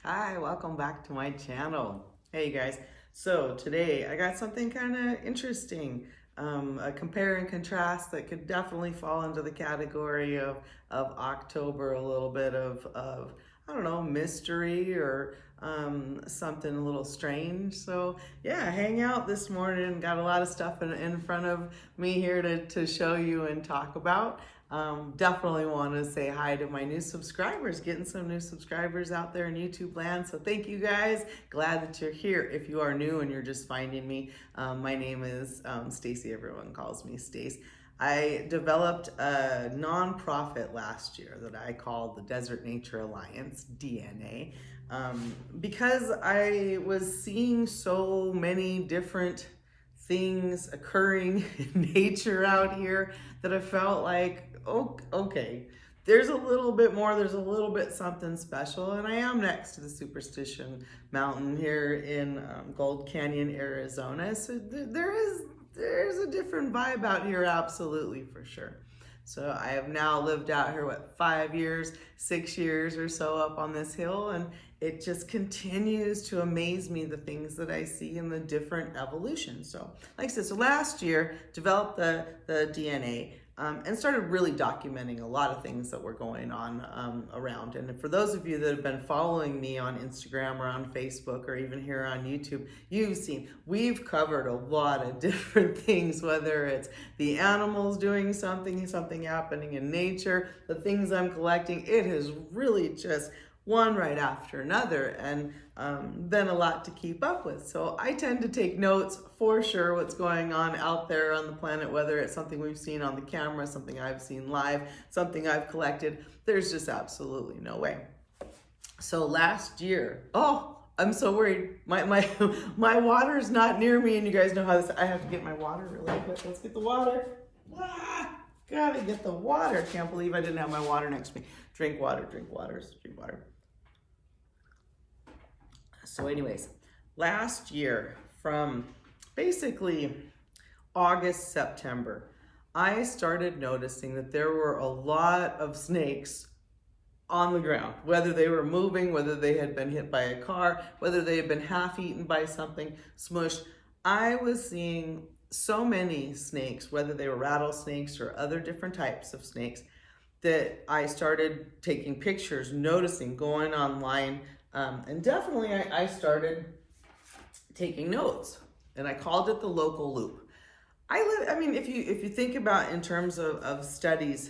Hi, welcome back to my channel. Hey guys, so today I got something kind of interesting, a compare and contrast that could definitely fall into the category of October, a little bit of I don't know, mystery or something a little strange. So yeah, hang out this morning, got a lot of stuff in front of me here to show you and talk about. Definitely want to say hi to my new subscribers, getting some new subscribers out there in YouTube land. So thank you guys. Glad that you're here. If you are new and you're just finding me, my name is Stacy. Everyone calls me Stace. I developed a nonprofit last year that I called the Desert Nature Alliance, DNA, because I was seeing so many different things occurring in nature out here that I felt like, oh, okay, there's a little bit more, there's a little bit something special. And I am next to the Superstition Mountain here in Gold Canyon, Arizona. So there's a different vibe out here, absolutely, for sure. So I have now lived out here, 5 years, 6 years or so up on this hill, and it just continues to amaze me, the things that I see in the different evolutions. So like I said, so last year developed the DNA, and started really documenting a lot of things that were going on around. And for those of you that have been following me on Instagram or on Facebook or even here on YouTube, you've seen we've covered a lot of different things, whether it's the animals doing something happening in nature, the things I'm collecting. It has really just one right after another, and been a lot to keep up with. So I tend to take notes for sure what's going on out there on the planet, whether it's something we've seen on the camera, something I've seen live, something I've collected. There's just absolutely no way. So last year, oh, I'm so worried. My water is not near me, and you guys know how this. I have to get my water really quick. Let's get the water. Gotta get the water. Can't believe I didn't have my water next to me. Drink water, drink water, drink water. So anyways, last year from basically August, September, I started noticing that there were a lot of snakes on the ground, whether they were moving, whether they had been hit by a car, whether they had been half eaten by something, smushed. I was seeing so many snakes, whether they were rattlesnakes or other different types of snakes, that I started taking pictures, noticing, going online, and definitely I started taking notes, and I called it the local loop. I mean, if you think about in terms of studies,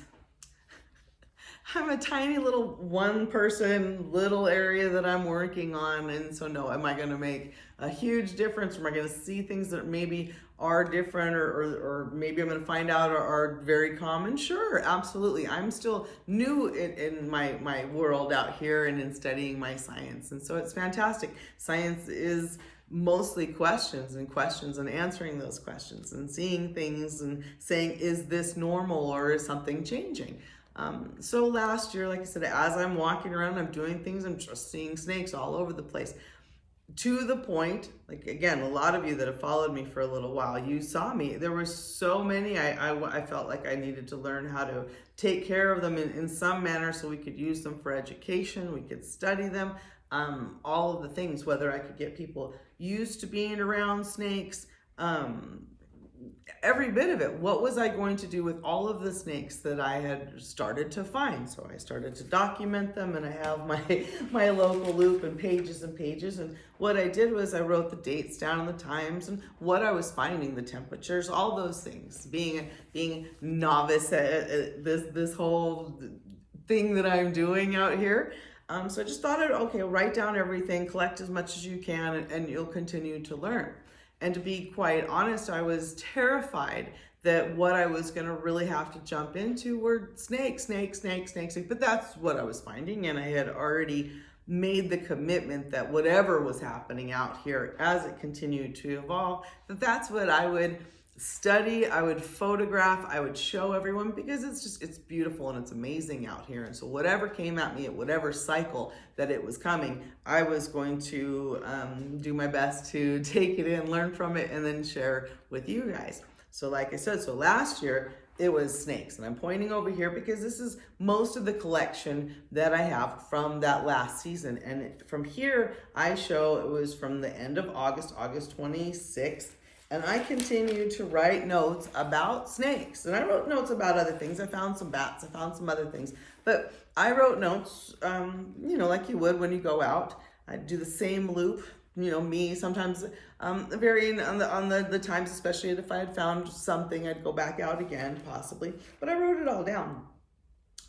I'm a tiny little one person little area that I'm working on. And so no, am I going to make a huge difference? Am I going to see things that maybe are different or maybe I'm going to find out are very common? Sure, absolutely. I'm still new in my world out here and in studying my science. And so it's fantastic. Science is mostly questions and answering those questions and seeing things and saying, is this normal or is something changing? So last year, like I said, as I'm walking around, I'm doing things, I'm just seeing snakes all over the place. To the point, like again, a lot of you that have followed me for a little while, you saw me. There were so many, I felt like I needed to learn how to take care of them in some manner so we could use them for education, we could study them, all of the things, whether I could get people used to being around snakes, every bit of it. What was I going to do with all of the snakes that I had started to find? So I started to document them, and I have my local loop and pages and pages. And what I did was I wrote the dates down and the times and what I was finding, the temperatures, all those things. Being novice at this whole thing that I'm doing out here. So I just thought, okay, write down everything, collect as much as you can, and you'll continue to learn. And to be quite honest, I was terrified that what I was going to really have to jump into were snakes. But that's what I was finding. And I had already made the commitment that whatever was happening out here as it continued to evolve, that's what I would study, I would photograph, I would show everyone, because it's beautiful and it's amazing out here. And so whatever came at me at whatever cycle that it was coming, I was going to do my best to take it in, learn from it, and then share with you guys. So like I said, so last year it was snakes. And I'm pointing over here because this is most of the collection that I have from that last season. And from here, I show it was from the end of August, August 26th. And I continued to write notes about snakes. And I wrote notes about other things. I found some bats, I found some other things. But I wrote notes, like you would when you go out. I'd do the same loop, me sometimes varying on the times, especially if I had found something, I'd go back out again, possibly. But I wrote it all down.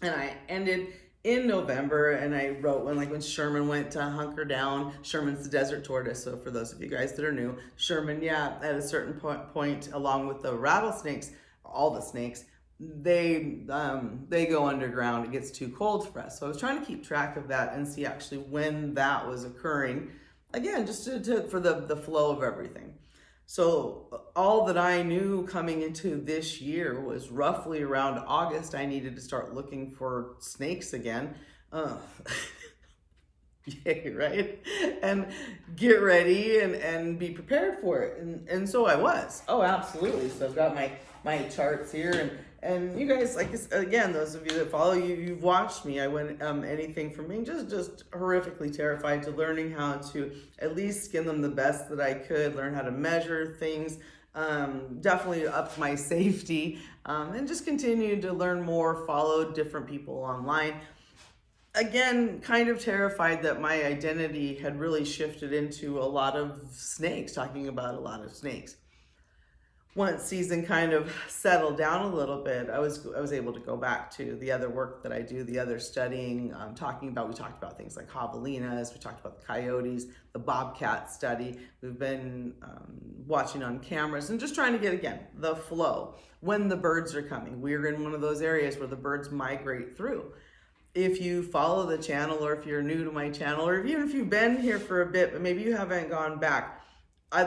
And I ended in November, and I wrote when Sherman went to hunker down. Sherman's the desert tortoise, so for those of you guys that are new, Sherman, at a certain point, along with the rattlesnakes, all the snakes, they go underground. It gets too cold for us. So I was trying to keep track of that and see actually when that was occurring. Again, just for the flow of everything. So all that I knew coming into this year was roughly around August, I needed to start looking for snakes again. Yay, right? And get ready and be prepared for it. And so I was. Oh, absolutely. So I've got my charts here, and you guys, like, again, those of you that follow, you've watched me. I went anything from being just horrifically terrified to learning how to at least skin them the best that I could, learn how to measure things, definitely upped my safety, and just continued to learn more, followed different people online. Again, kind of terrified that my identity had really shifted into a lot of snakes, talking about a lot of snakes. Once season kind of settled down a little bit, I was able to go back to the other work that I do, the other studying, we talked about things like javelinas, we talked about the coyotes, the bobcat study. We've been watching on cameras and just trying to get, again, the flow. When the birds are coming, we're in one of those areas where the birds migrate through. If you follow the channel, or if you're new to my channel, or even if you've been here for a bit, but maybe you haven't gone back,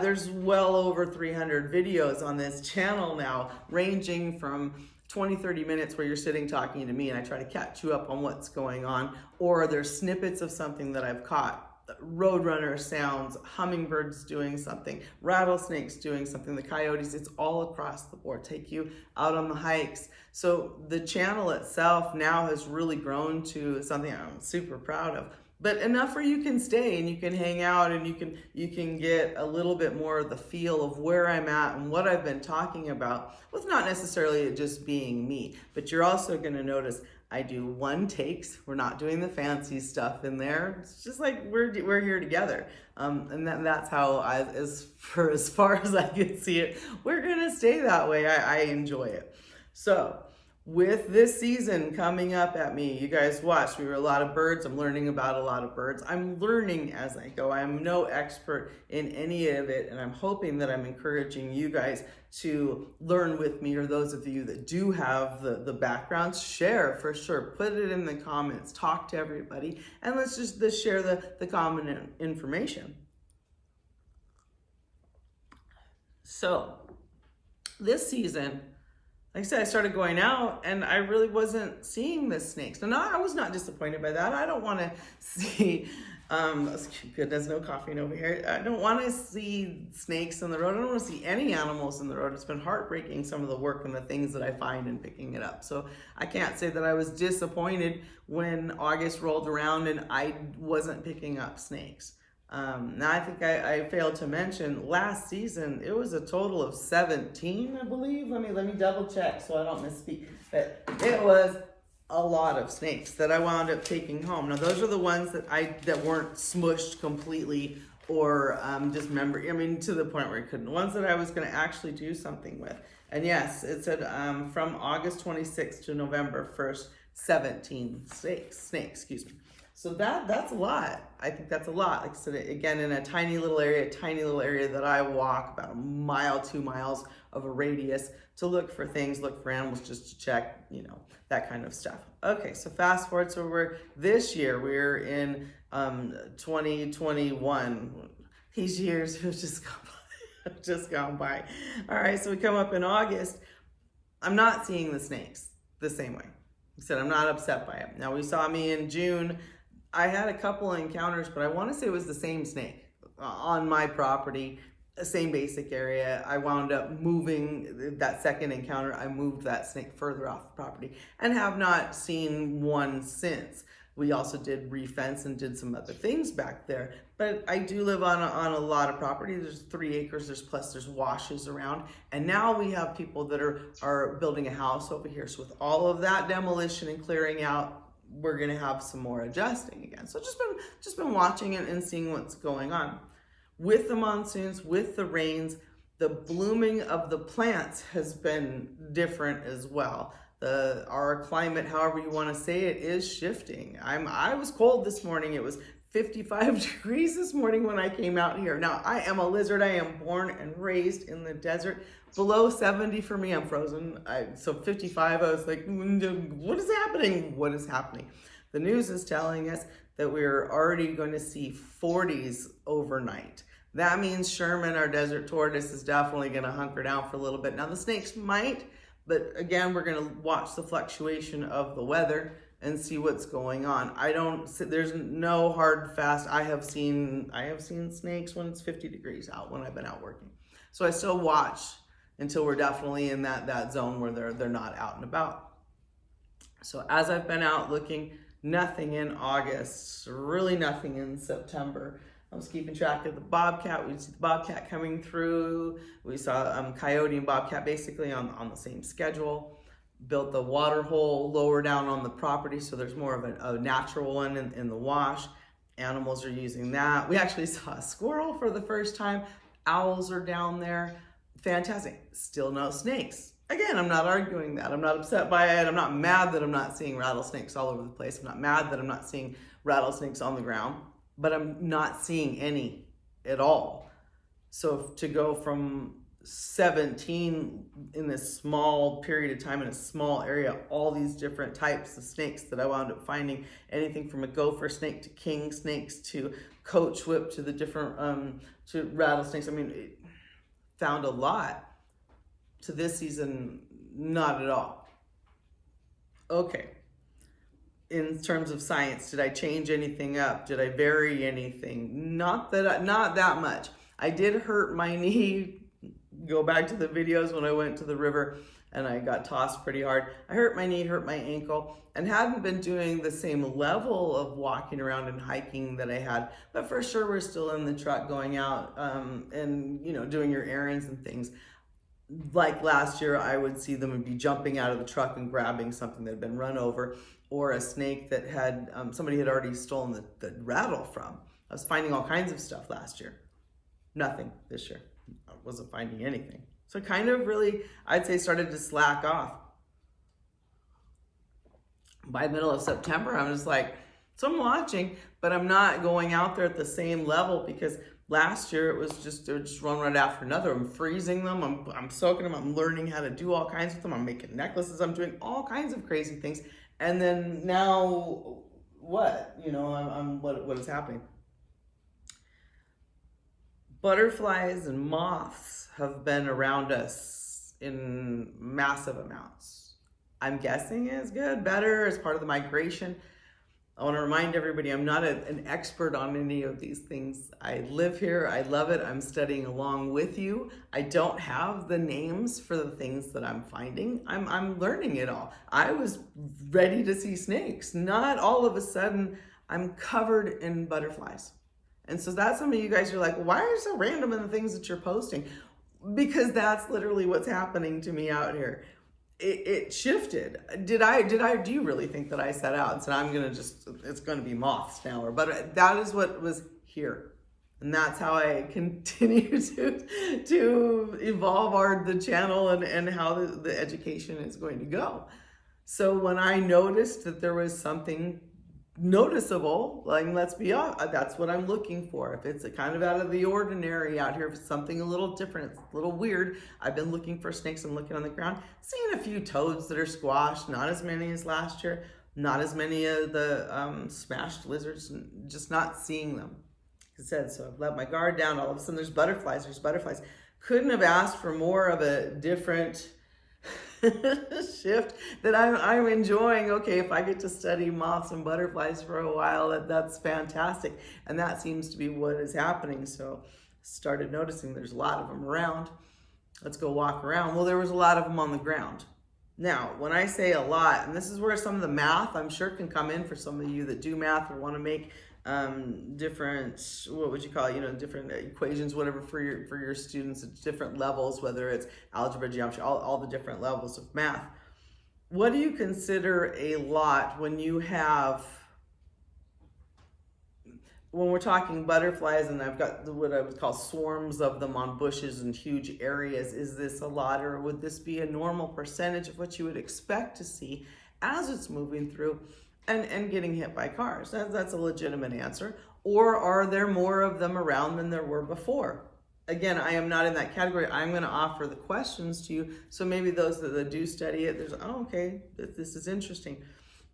there's well over 300 videos on this channel now, ranging from 20-30 minutes where you're sitting talking to me and I try to catch you up on what's going on, or there's snippets of something that I've caught. Roadrunner sounds, hummingbirds doing something, rattlesnakes doing something, the coyotes, it's all across the board. Take you out on the hikes. So the channel itself now has really grown to something I'm super proud of. But enough where you can stay and you can hang out and you can get a little bit more of the feel of where I'm at and what I've been talking about, with not necessarily it just being me. But you're also going to notice I do one takes. We're not doing the fancy stuff in there. It's just like we're here together, and that's how as far as I can see it, we're gonna stay that way. I enjoy it. So with this season coming up at me, you guys watched. We were a lot of birds. I'm learning about a lot of birds. I'm learning as I go. I'm no expert in any of it, and I'm hoping that I'm encouraging you guys to learn with me, or those of you that do have the backgrounds, share for sure. Put it in the comments, talk to everybody, and let's just share the common information. So this season, like I said, I started going out and I really wasn't seeing the snakes. And I was not disappointed by that. I don't want to see, goodness, no coughing over here. I don't want to see snakes in the road. I don't want to see any animals in the road. It's been heartbreaking, some of the work and the things that I find in picking it up. So I can't say that I was disappointed when August rolled around and I wasn't picking up snakes. Now I think I failed to mention last season, it was a total of 17, I believe. Let me double check so I don't misspeak. But it was a lot of snakes that I wound up taking home. Now those are the ones that weren't smushed completely or just to the point where I couldn't. The ones that I was going to actually do something with. And yes, it said from August 26th to November 1st, 17 snakes, excuse me. So that's a lot. I think that's a lot. Like I said, again, in a tiny little area that I walk about a mile, 2 miles of a radius to look for things, look for animals, just to check, that kind of stuff. Okay, so fast forward. So we're in 2021. These years have just gone by. All right, so we come up in August. I'm not seeing the snakes the same way. I said I'm not upset by it. Now we saw me in June. I had a couple of encounters, but I want to say it was the same snake on my property. same basic area. I wound up moving that second encounter. I moved that snake further off the property and have not seen one since. We also did refence and did some other things back there. But I do live on a lot of property. There's 3 acres, there's washes around. And now we have people that are building a house over here. So with all of that demolition and clearing out, we're gonna have some more adjusting again. So just been watching it and seeing what's going on. With the monsoons, with the rains, the blooming of the plants has been different as well. Our climate, however you want to say it, is shifting. I was cold this morning. It was 55 degrees this morning when I came out here. Now, I am a lizard. I am born and raised in the desert. Below 70 for me, I'm frozen. So 55, I was like, what is happening? What is happening? The news is telling us that we're already going to see 40s overnight. That means Sherman, our desert tortoise, is definitely going to hunker down for a little bit. Now the snakes might, but again, we're going to watch the fluctuation of the weather and see what's going on. There's no hard fast. I have seen snakes when it's 50 degrees out when I've been out working. So I still watch until we're definitely in that zone where they're not out and about. So as I've been out looking, nothing in August, really nothing in September. I was keeping track of the bobcat. We see the bobcat coming through. We saw coyote and bobcat basically on the same schedule. Built the water hole lower down on the property, so there's more of a natural one in the wash. Animals are using that. We actually saw a squirrel for the first time. Owls are down there. Fantastic. Still no snakes. Again, I'm not arguing that. I'm not upset by it. I'm not mad that I'm not seeing rattlesnakes all over the place. I'm not mad that I'm not seeing rattlesnakes on the ground, but I'm not seeing any at all. So to go from 17 in this small period of time in a small area, all these different types of snakes that I wound up finding, anything from a gopher snake to king snakes to coach whip to the different to rattlesnakes. I mean, found a lot. To this season, not at all. Okay. In terms of science, did I change anything up? Did I vary anything? Not that much. I did hurt my knee. Go back to the videos when I went to the river and I got tossed pretty hard. I hurt my knee, hurt my ankle, and hadn't been doing the same level of walking around and hiking that I had. But for sure, we're still in the truck going out and doing your errands and things. Like last year, I would see them and be jumping out of the truck and grabbing something that had been run over, or a snake that had somebody had already stolen the rattle from. I was finding all kinds of stuff last year. Nothing this year. I wasn't finding anything. So kind of really, I'd say, started to slack off. By the middle of September, I'm just like, so I'm watching, but I'm not going out there at the same level, because last year it was just one right after another. I'm freezing them, I'm soaking them, I'm learning how to do all kinds with them, I'm making necklaces, I'm doing all kinds of crazy things. And then now, what? What is happening? Butterflies and moths have been around us in massive amounts. I'm guessing it's good, better, as part of the migration. I want to remind everybody, I'm not an expert on any of these things. I live here, I love it, I'm studying along with you. I don't have the names for the things that I'm finding. I'm learning it all. I was ready to see snakes. Not all of a sudden, I'm covered in butterflies. And so that's some of you guys are like, why are you so random in the things that you're posting? Because that's literally what's happening to me out here. It shifted. Do you really think that I set out and said, it's gonna be moths now, but that is what was here. And that's how I continue to evolve the channel and how the education is going to go. So when I noticed that there was something noticeable, like, let's be honest, that's what I'm looking for. If it's a kind of out of the ordinary out here, if it's something a little different, it's a little weird. I've been looking for snakes and looking on the ground, seeing a few toads that are squashed, not as many as last year, not as many of the smashed lizards, just not seeing them. Like I said, so I've let my guard down. All of a sudden there's butterflies. Couldn't have asked for more of a different shift that I'm enjoying. Okay, if I get to study moths and butterflies for a while, that's fantastic. And that seems to be what is happening. So started noticing there's a lot of them around. Let's go walk around. Well, there was a lot of them on the ground. Now, when I say a lot, and this is where some of the math, I'm sure, can come in for some of you that do math or want to make different, what would you call it, different equations, whatever, for your students at different levels, whether it's algebra, geometry, all the different levels of math. What do you consider a lot when we're talking butterflies and I've got what I would call swarms of them on bushes and huge areas? Is this a lot, or would this be a normal percentage of what you would expect to see as it's moving through and getting hit by cars? That's a legitimate answer. Or are there more of them around than there were before? Again, I am not in that category. I'm going to offer the questions to you. So maybe those that do study it, okay, this is interesting.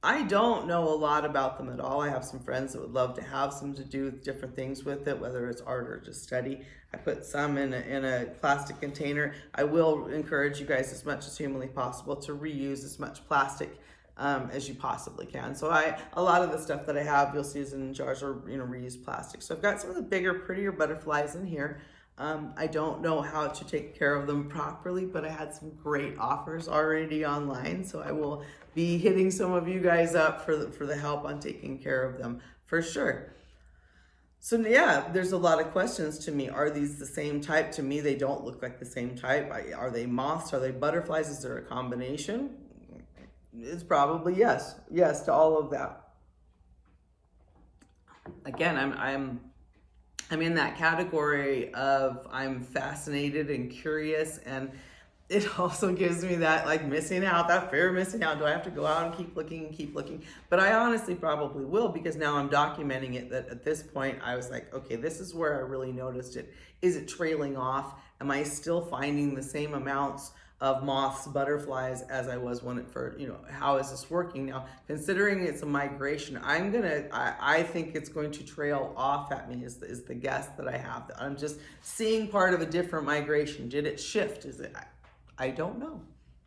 I don't know a lot about them at all. I have some friends that would love to have some to do different things with it, whether it's art or just study. I put some in a plastic container. I will encourage you guys, as much as humanly possible, to reuse as much plastic as you possibly can. So a lot of the stuff that I have, you'll see, is in jars or reused plastic. So I've got some of the bigger, prettier butterflies in here. I don't know how to take care of them properly, but I had some great offers already online, so I will be hitting some of you guys up for the help on taking care of them for sure. So yeah, there's a lot of questions to me. Are these the same type? To me, they don't look like the same type. Are they moths? Are they butterflies? Is there a combination? It's probably yes to all of that. Again, I'm in that category of I'm fascinated and curious, and it also gives me that missing out, that fear of missing out. Do I have to go out and keep looking? But I honestly probably will, because now I'm documenting it, that at this point I was like, okay, this is where I really noticed it. Is it trailing off? Am I still finding the same amounts of moths, butterflies as I was when it first, how is this working now? Considering it's a migration, I think it's going to trail off at me is the guess that I have. I'm just seeing part of a different migration. Did it shift? I don't know.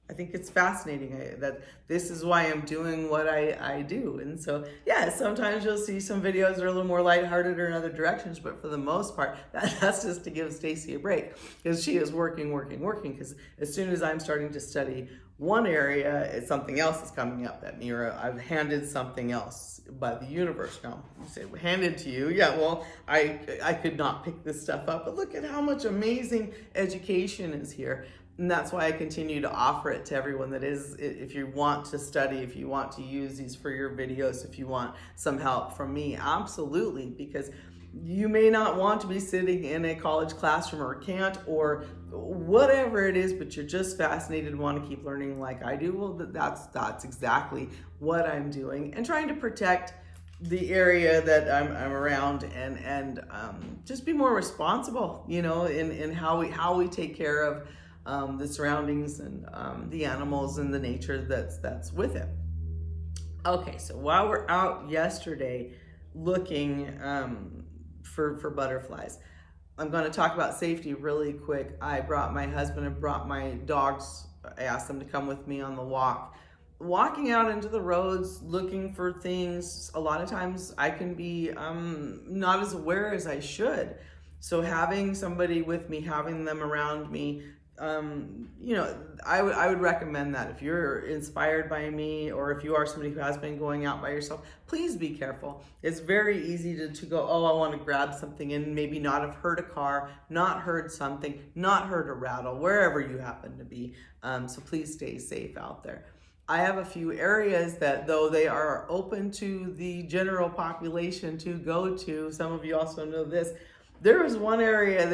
I think it's fascinating that this is why I'm doing what I do. And so, yeah, sometimes you'll see some videos that are a little more lighthearted or in other directions, but for the most part, that's just to give Stacy a break, because she is working, because as soon as I'm starting to study one area, something else is coming up at me, or I've handed something else by the universe. Now, you say, well, handed to you. Yeah, well, I could not pick this stuff up, but look at how much amazing education is here. And that's why I continue to offer it to everyone that is, if you want to study, if you want to use these for your videos, if you want some help from me, absolutely, because you may not want to be sitting in a college classroom or can't, or whatever it is, but you're just fascinated and want to keep learning like I do. Well, that's exactly what I'm doing, and trying to protect the area that I'm around, and just be more responsible, in how we take care of the surroundings and the animals and the nature that's with it. Okay, so while we're out yesterday looking for butterflies, I'm going to talk about safety really quick. I brought my husband and brought my dogs. I asked them to come with me on the walk. Walking out into the roads looking for things, a lot of times I can be not as aware as I should. So having somebody with me, having them around me, I would recommend that. If you're inspired by me, or if you are somebody who has been going out by yourself, please be careful. It's very easy to go, oh, I want to grab something, and maybe not have heard a car, not heard something, not heard a rattle, wherever you happen to be. So please stay safe out there. I have a few areas that, though they are open to the general population to go to, some of you also know this, there is one area,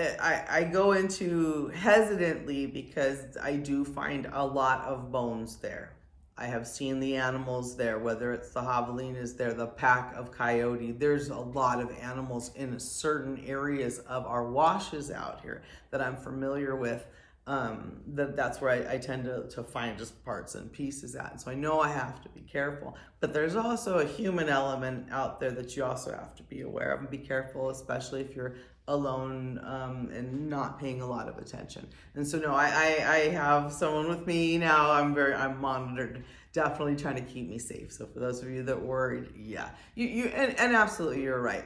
I go into hesitantly, because I do find a lot of bones there. I have seen the animals there, whether it's the javelinas there, the pack of coyote. There's a lot of animals in certain areas of our washes out here that I'm familiar with. That's where I tend to find just parts and pieces at. And so I know I have to be careful, but there's also a human element out there that you also have to be aware of and be careful, especially if you're alone and not paying a lot of attention. And so no, I have someone with me now. I'm monitored, definitely trying to keep me safe. So for those of you that worried, yeah, you and absolutely, you're right.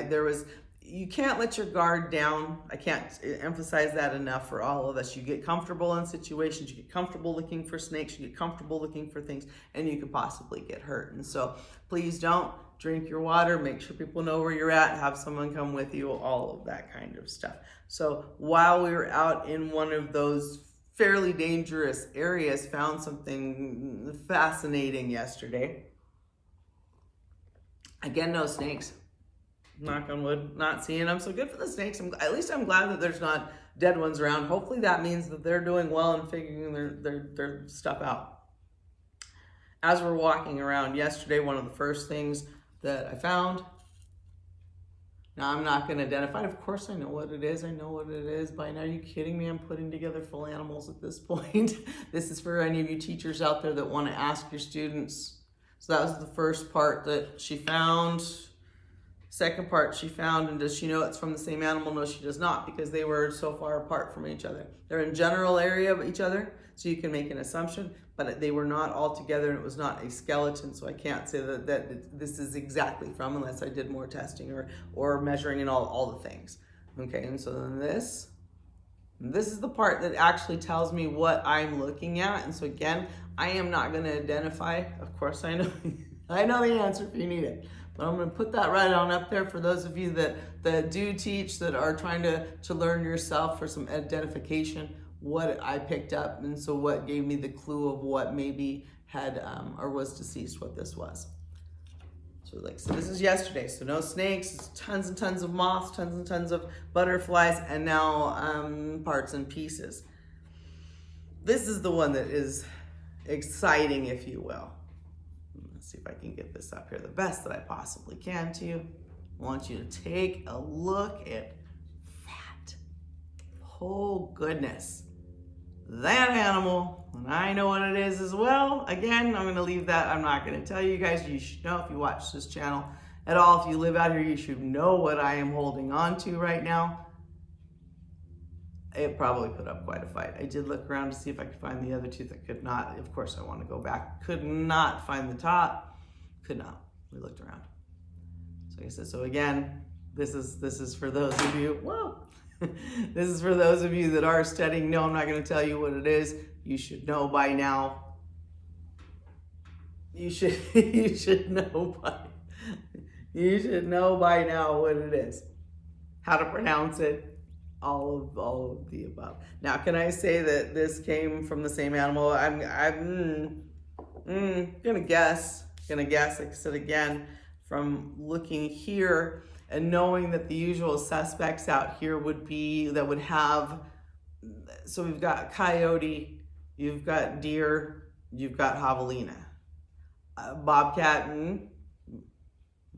There was you can't let your guard down. I can't emphasize that enough for all of us. You get comfortable in situations, you get comfortable looking for snakes, you get comfortable looking for things, and you could possibly get hurt. And so please don't drink your water, make sure people know where you're at, have someone come with you, all of that kind of stuff. So while we were out in one of those fairly dangerous areas, found something fascinating yesterday. Again, no snakes. Knock on wood, not seeing them. So good for the snakes. At least I'm glad that there's not dead ones around. Hopefully that means that they're doing well and figuring their stuff out. As we're walking around yesterday, one of the first things that I found, now I'm not going to identify it. Of course I know what it is. I know what it is by now. Are you kidding me? I'm putting together full animals at this point. This is for any of you teachers out there that want to ask your students. So that was the first part that she found. Second part she found, and does she know it's from the same animal? No, she does not, because they were so far apart from each other. They're in general area of each other, so you can make an assumption, but they were not all together, and it was not a skeleton, so I can't say that this is exactly from, unless I did more testing or measuring and all the things. Okay, and so then this is the part that actually tells me what I'm looking at. And so again, I am not going to identify. Of course, I know I know the answer if you need it. But I'm going to put that right on up there for those of you that do teach, that are trying to learn yourself for some identification, what I picked up, and so what gave me the clue of what maybe had or was deceased, what this was. So this is yesterday, so no snakes, tons and tons of moths, tons and tons of butterflies, and now parts and pieces. This is the one that is exciting, if you will. See if I can get this up here the best that I possibly can to you. I want you to take a look at that. Oh goodness. That animal, and I know what it is as well. Again, I'm going to leave that. I'm not going to tell you guys. You should know if you watch this channel at all. If you live out here, you should know what I am holding on to right now. It probably put up quite a fight. I did look around to see if I could find the other tooth. I could not. Of course, I want to go back. Could not find the top. Could not. We looked around. So like I said, so again, this is for those of you. Whoa. This is for those of you that are studying. No, I'm not going to tell you what it is. You should know by now. You should know by now what it is. How to pronounce it. All of the above. Now, can I say that this came from the same animal? I'm gonna guess. Like I said again, from looking here and knowing that the usual suspects out here would have. So we've got coyote, you've got deer, you've got javelina, bobcat.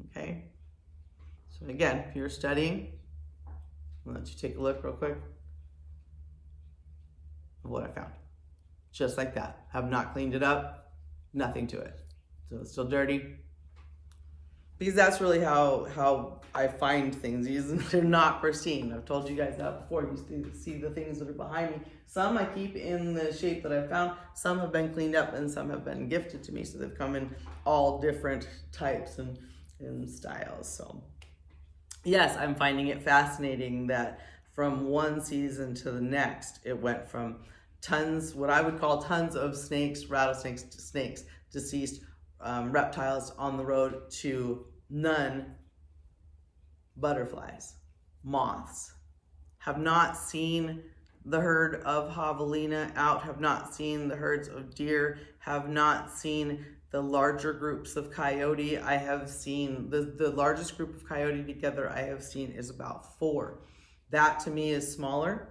Okay. So again, if you're studying, I'll let you take a look real quick of what I found. Just like that. Have not cleaned it up. Nothing to it. So it's still dirty. Because that's really how I find things. They're not pristine. I've told you guys that before. You see the things that are behind me. Some I keep in the shape that I found. Some have been cleaned up and some have been gifted to me. So they've come in all different types and styles. So yes, I'm finding it fascinating that from one season to the next, it went from tons, what I would call tons of snakes, rattlesnakes, snakes, deceased reptiles on the road, to none, butterflies, moths. Have not seen the herd of javelina out, have not seen the herds of deer, have not seen the larger groups of coyote. I have seen the largest group of coyote together I have seen is about 4. That to me is smaller.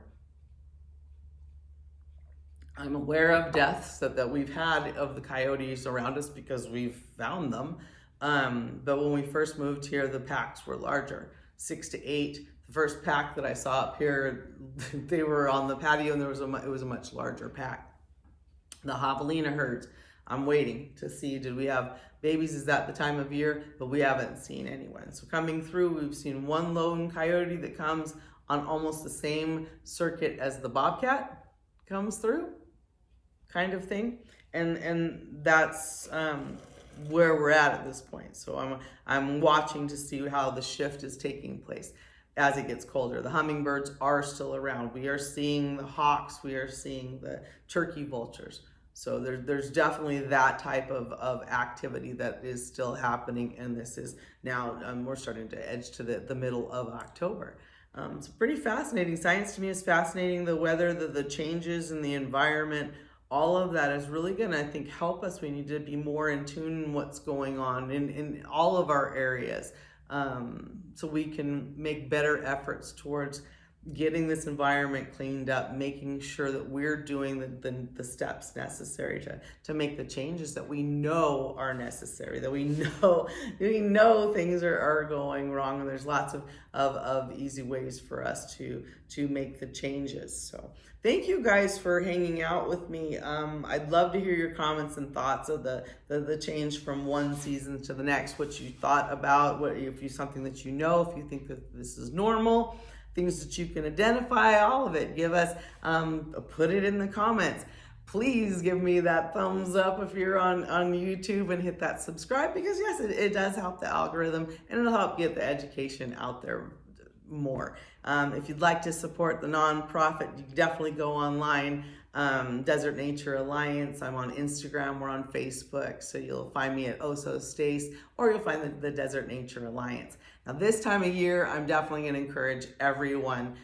I'm aware of deaths that we've had of the coyotes around us because we've found them. But when we first moved here, the packs were larger, 6 to 8. The first pack that I saw up here, they were on the patio, and it was a much larger pack. The javelina herds, I'm waiting to see, did we have babies? Is that the time of year? But we haven't seen anyone. So coming through, we've seen one lone coyote that comes on almost the same circuit as the bobcat comes through, kind of thing. And that's where we're at this point. So I'm watching to see how the shift is taking place. as it gets colder. The hummingbirds are still around. We are seeing the hawks. We are seeing the turkey vultures. So there's definitely that type of activity that is still happening, and this is now, we're starting to edge to the middle of October. It's pretty fascinating. Science to me is fascinating. The weather, the changes in the environment, all of that is really going to, I think, help us. We need to be more in tune in what's going on in all of our areas, so we can make better efforts towards getting this environment cleaned up, making sure that we're doing the steps necessary to make the changes that we know are necessary, that we know things are going wrong, and there's lots of easy ways for us to make the changes. So thank you guys for hanging out with me. I'd love to hear your comments and thoughts of the change from one season to the next, what you thought about, what if you something that you know, if you think that this is normal, things that you can identify, all of it. Give us, put it in the comments. Please give me that thumbs up if you're on YouTube, and hit that subscribe, because yes, it does help the algorithm, and it'll help get the education out there more. If you'd like to support the nonprofit, you can definitely go online. Desert Nature Alliance. I'm on Instagram. We're on Facebook. So you'll find me at Stace, or you'll find the Desert Nature Alliance. Now, this time of year, I'm definitely going to encourage everyone.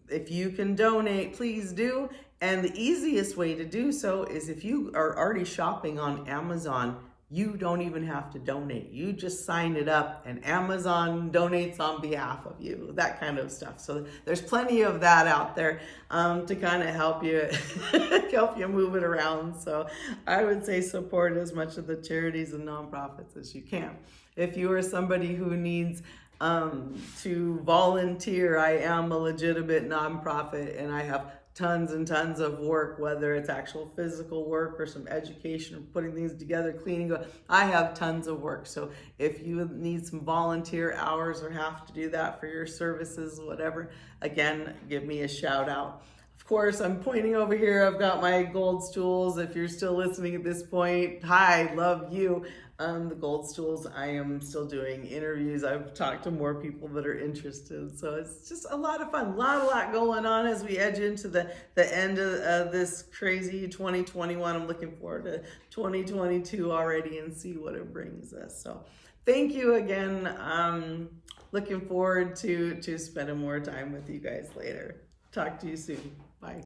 If you can donate, please do. And the easiest way to do so is, if you are already shopping on Amazon, you don't even have to donate. You just sign it up, and Amazon donates on behalf of you, that kind of stuff. So there's plenty of that out there to kind of help you move it around. So I would say support as much of the charities and nonprofits as you can. If you are somebody who needs to volunteer, I am a legitimate nonprofit, and I have tons and tons of work, whether it's actual physical work or some education or putting things together, cleaning. I have tons of work. So if you need some volunteer hours or have to do that for your services, whatever, again, give me a shout out. Of course, I'm pointing over here. I've got my gold stools. If you're still listening at this point, hi, love you. The gold stools, I am still doing interviews. I've talked to more people that are interested. So it's just a lot of fun, a lot going on as we edge into the end of this crazy 2021. I'm looking forward to 2022 already and see what it brings us. So thank you again. Looking forward to spending more time with you guys later. Talk to you soon.